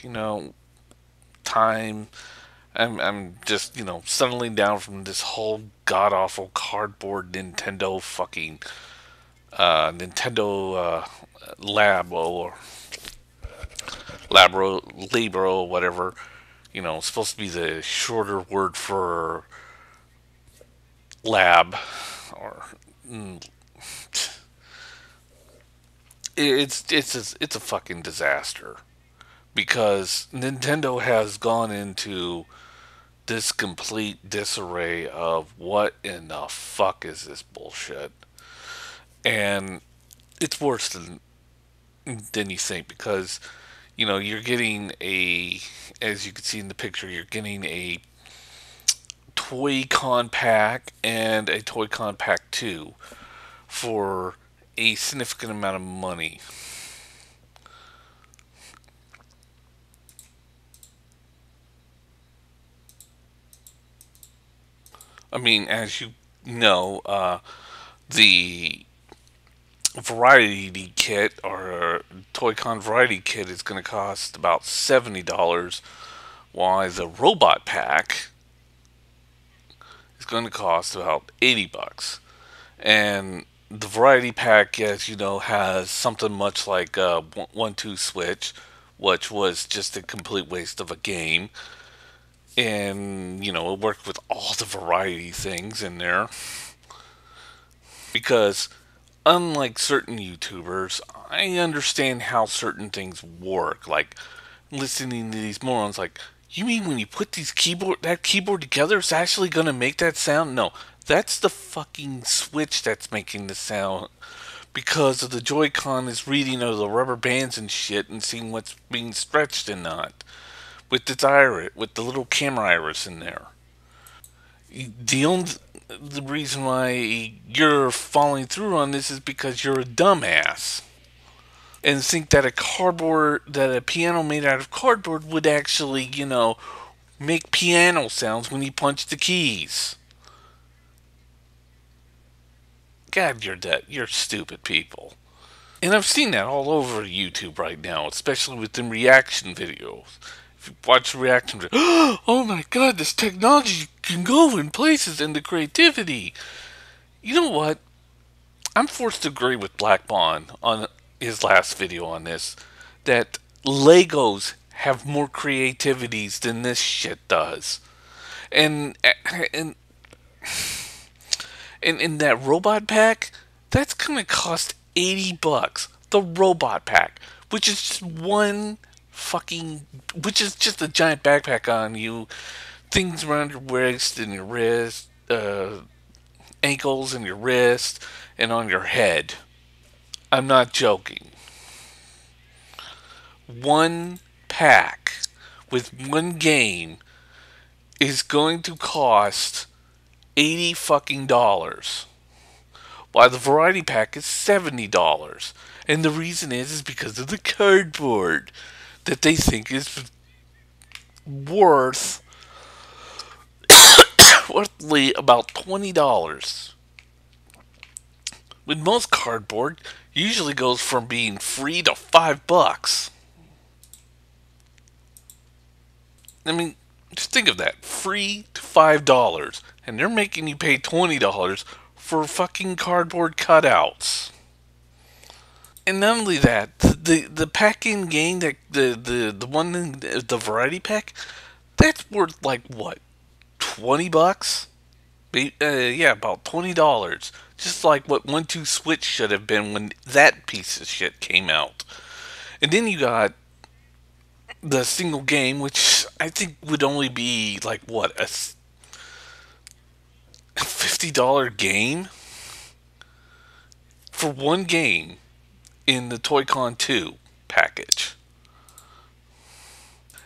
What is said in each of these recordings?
you know, time. I'm just, settling down from this whole god awful cardboard Nintendo fucking Nintendo Labo or Labro, whatever. It's supposed to be the shorter word for lab, or mm, it's a fucking disaster because Nintendo has gone into this complete disarray of what in the fuck is this bullshit, and it's worse than you think because you're getting as you can see in the picture, you're getting a Toy Con pack and a Toy Con pack 2 for a significant amount of money. I mean, as you know, the variety kit or Toy Con variety kit is going to cost about $70, while the robot pack is going to cost about $80. And the variety pack, as you know, has something much like one-two switch, which was just a complete waste of a game. And it worked with all the variety things in there because unlike certain YouTubers, I understand how certain things work. Like listening to these morons, like, you mean when you put that keyboard together, it's actually gonna make that sound? No, that's the fucking switch that's making the sound because of the Joy-Con is reading of the rubber bands and shit and seeing what's being stretched and not with its iris, with the little camera iris in there. The only the reason why you're following through on this is because you're a dumbass and think that a piano made out of cardboard would actually, make piano sounds when you punch the keys. God, you're stupid people. And I've seen that all over YouTube right now, especially within reaction videos. If you watch the reaction video, oh my god, this technology can go in places and the creativity. You know what? I'm forced to agree with Black Bond on his last video on this that Legos have more creativities than this shit does. And and and in that robot pack, that's gonna cost $80. The robot pack, which is just one fucking, which is just a giant backpack on you, things around your waist and your wrist, ankles and your wrist, and on your head. I'm not joking. One pack with one game is going to cost 80 fucking dollars, while the variety pack is $70. And the reason is because of the cardboard that they think is worth roughly about $20. When most cardboard usually goes from being free to $5. I mean, just think of that. Free to $5. And they're making you pay $20 for fucking cardboard cutouts. And not only that, the pack-in game, that the one in the variety pack, that's worth like what, $20? Yeah, about $20. Just like what one two switch should have been when that piece of shit came out. And then you got the single game, which I think would only be like what, a $50 game for one game in the Toy-Con 2 package.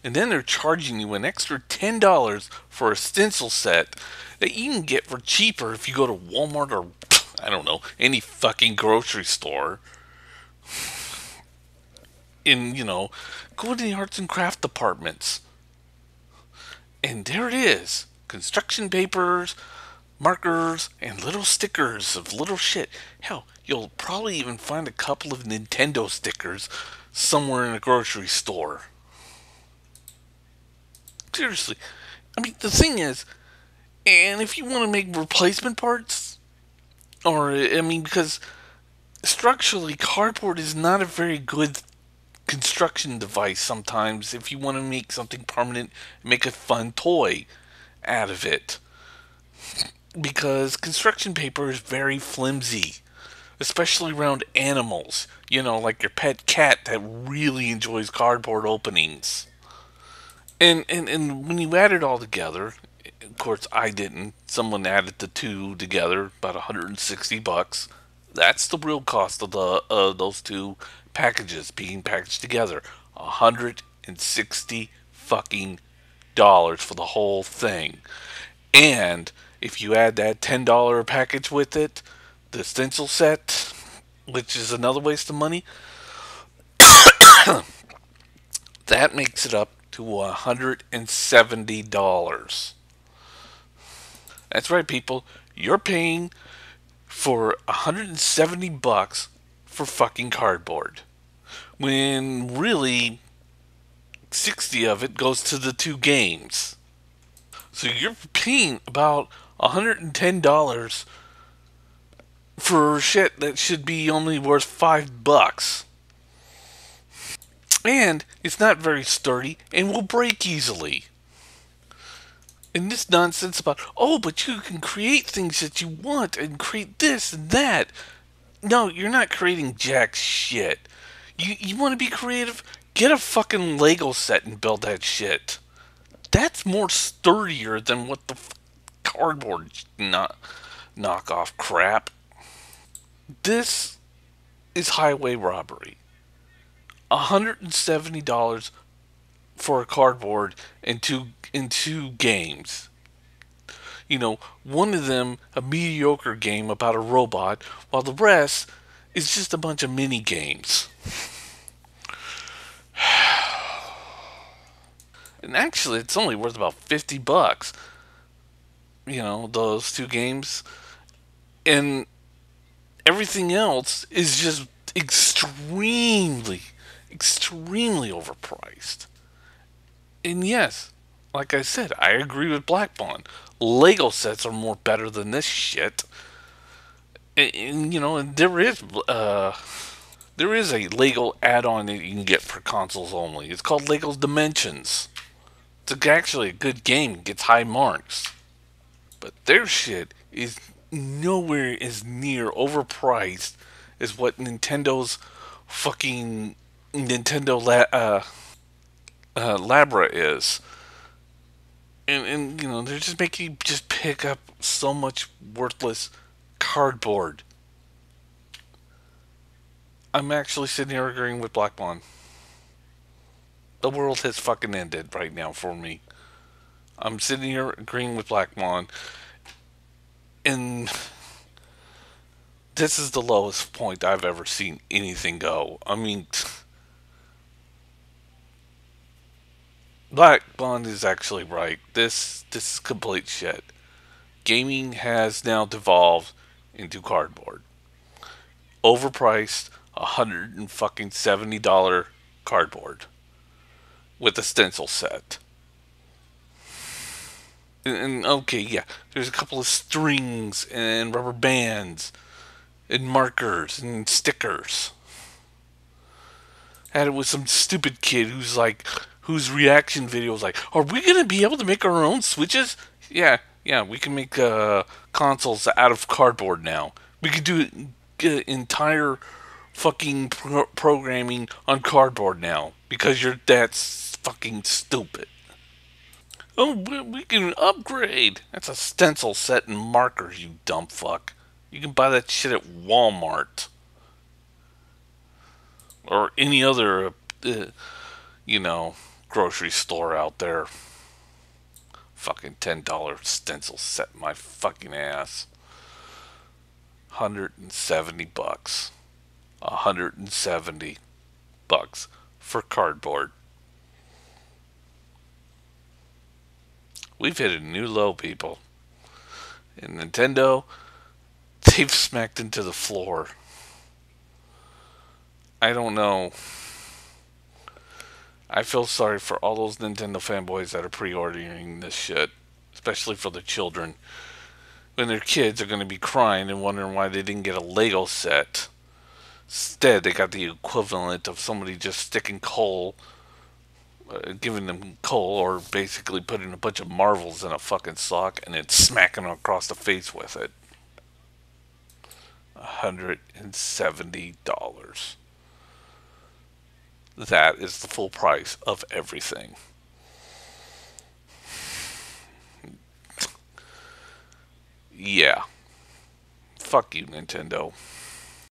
And then they're charging you an extra $10 for a stencil set that you can get for cheaper if you go to Walmart or, I don't know, any fucking grocery store. Go to the arts and craft departments. And there it is. Construction papers, markers, and little stickers of little shit. Hell, you'll probably even find a couple of Nintendo stickers somewhere in a grocery store. seriously. I mean, the thing is, and if you want to make replacement parts, or I mean, because structurally, cardboard is not a very good construction device sometimes if you want to make something permanent, make a fun toy out of it. Because construction paper is very flimsy, especially around animals. You know, like your pet cat that really enjoys cardboard openings. And when you add it all together, of course I didn't. Someone added the two together, about 160 bucks. That's the real cost of the those two packages being packaged together. 160 fucking dollars for the whole thing. And if you add that $10 package with it, the stencil set, which is another waste of money, that makes it up to $170. That's right, people. You're paying for 170 bucks for fucking cardboard. When really 60 of it goes to the two games. So you're paying about $110 for shit that should be only worth $5. And it's not very sturdy and will break easily. And this nonsense about, oh, but you can create things that you want and create this and that. No, you're not creating jack shit. You want to be creative? Get a fucking Lego set and build that shit. That's more sturdier than what the cardboard knockoff crap. This is highway robbery. $170 for a cardboard and two games. You know, one of them a mediocre game about a robot, while the rest is just a bunch of mini games. And actually, it's only worth about 50 bucks. You know, those two games. And everything else is just extremely overpriced. And yes, like I said, I agree with Black Bond. Lego sets are more better than this shit. And you know, and there is a Lego add-on that you can get for consoles only. It's called Lego's Dimensions. It's actually a good game. It gets high marks. But their shit is nowhere as near overpriced as what Nintendo's fucking Labra is. And you know, they're just making you just pick up so much worthless cardboard. I'm actually sitting here agreeing with Black Bond. The world has fucking ended right now for me. I'm sitting here agreeing with Black Bond, and this is the lowest point I've ever seen anything go. I mean, Black Bond is actually right. This is complete shit. Gaming has now devolved into cardboard. Overpriced, $170 cardboard with a stencil set. And okay, yeah, there's a couple of strings and rubber bands and markers and stickers. Had it with some stupid kid whose reaction video was like, "Are we gonna be able to make our own switches?" Yeah, we can make consoles out of cardboard now. We could do entire fucking programming on cardboard now because you're that fucking stupid. Oh, we can upgrade. That's a stencil set and markers, you dumb fuck. You can buy that shit at Walmart or any other, you know, grocery store out there. Fucking $10 stencil set my fucking ass. 170 bucks. 170 bucks for cardboard. We've hit a new low, people. And Nintendo, they've smacked into the floor. I don't know. I feel sorry for all those Nintendo fanboys that are pre-ordering this shit, especially for the children. When their kids are going to be crying and wondering why they didn't get a Lego set. Instead, they got the equivalent of somebody just sticking coal, giving them coal, or basically putting a bunch of marbles in a fucking sock and then smacking them across the face with it. $170. That is the full price of everything. Yeah. Fuck you, Nintendo.